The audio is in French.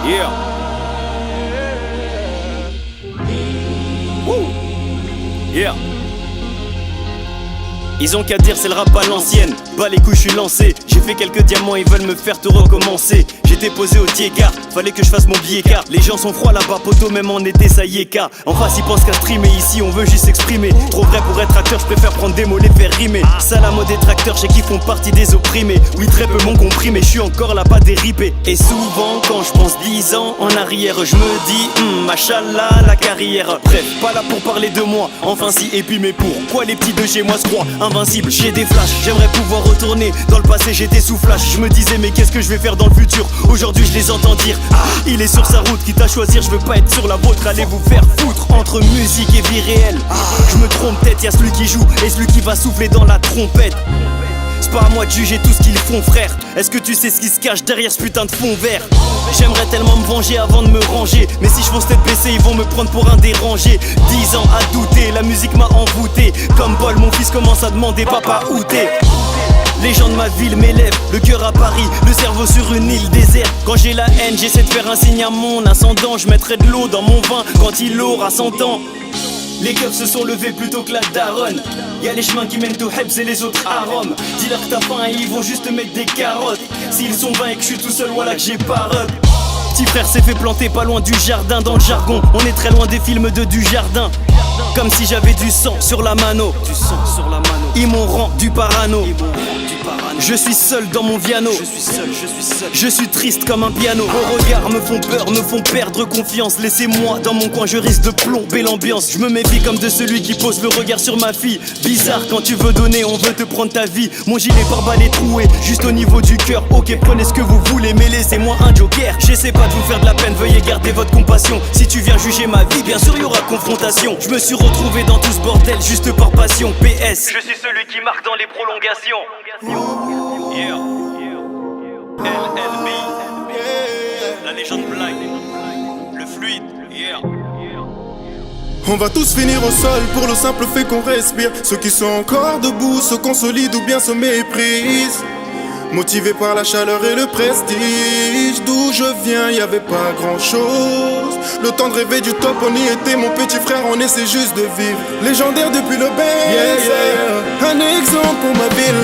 Yeah. Woo. Yeah. Ils ont qu'à dire c'est le rap à l'ancienne. Bah les couilles je suis lancé. J'ai fait quelques diamants, ils veulent me faire tout recommencer. J'étais posé au Tiécar, fallait que je fasse mon billet car les gens sont froids là-bas poto, même en été ça y est car en face ils pensent qu'à streamer, ici on veut juste s'exprimer. Trop vrai pour être acteur, je préfère prendre des mots, les faire rimer. Ça la mode des tracteurs, j'ai qui font partie des opprimés. Oui très peu m'ont compris mais je suis encore là-bas déripé. Et souvent quand je pense 10 ans en arrière, je me dis machallah la carrière. Bref, pas là pour parler de moi, enfin si et puis mais pourquoi les petits de chez moi se croient invincibles? J'ai des flashs, j'aimerais pouvoir retourner dans le passé, j'étais sous flash. Je me disais mais qu'est-ce que je vais faire dans le futur? Aujourd'hui je les entends dire il est sur sa route, quitte à choisir, je veux pas être sur la vôtre. Allez vous faire foutre entre musique et vie réelle. Je me trompe peut-être, y'a celui qui joue et celui qui va souffler dans la trompette. C'est pas à moi de juger tout ce qu'ils font frère. Est-ce que tu sais ce qui se cache derrière ce putain de fond vert? J'aimerais tellement me venger avant de me ranger, mais si je fonce tête baissée ils vont me prendre pour un dérangé. 10 ans à douter, la musique m'a envoûté. Comme Paul mon fils commence à demander papa où t'es? Les gens de ma ville m'élèvent, le cœur à Paris, le cerveau sur une île déserte. Quand j'ai la haine, j'essaie de faire un signe à mon ascendant. Je mettrai de l'eau dans mon vin quand il aura 100 ans. Les keufs se sont levés plutôt que la daronne. Y'a les chemins qui mènent au Hebs et les autres à Rome. Dis-leur que t'as faim et ils vont juste mettre des carottes. S'ils sont 20 et que je suis tout seul, voilà que j'ai pas rep. Petit frère s'est fait planter pas loin du jardin. Dans le jargon, on est très loin des films de Dujardin. Comme si j'avais du sang sur la mano. Du sang sur la mano. Ils m'ont rendu parano. Je suis seul dans mon piano. Je suis triste comme un piano. Vos regards me font peur, me font perdre confiance. Laissez-moi dans mon coin, je risque de plomber l'ambiance. Je me méfie comme de celui qui pose le regard sur ma fille. Bizarre quand tu veux donner, on veut te prendre ta vie. Mon gilet pare-balles est troué, juste au niveau du cœur. Ok, prenez ce que vous voulez, mais laissez-moi un joker. J'essaie pas de vous faire de la peine, veuillez garder votre compassion. Si tu viens juger ma vie, bien sûr y aura confrontation. Je me suis retrouvé dans tout ce bordel juste par passion. PS, je suis celui qui marque dans les prolongations. Yeah. LLB, la légende Black, le fluide, yeah. On va tous finir au sol pour le simple fait qu'on respire. Ceux qui sont encore debout se consolident ou bien se méprisent. Motivés par la chaleur et le prestige. D'où je viens, y avait pas grand chose. Le temps de rêver du top, on y était, mon petit frère, on essaie juste de vivre. Légendaire depuis le bain, un exemple pour ma ville,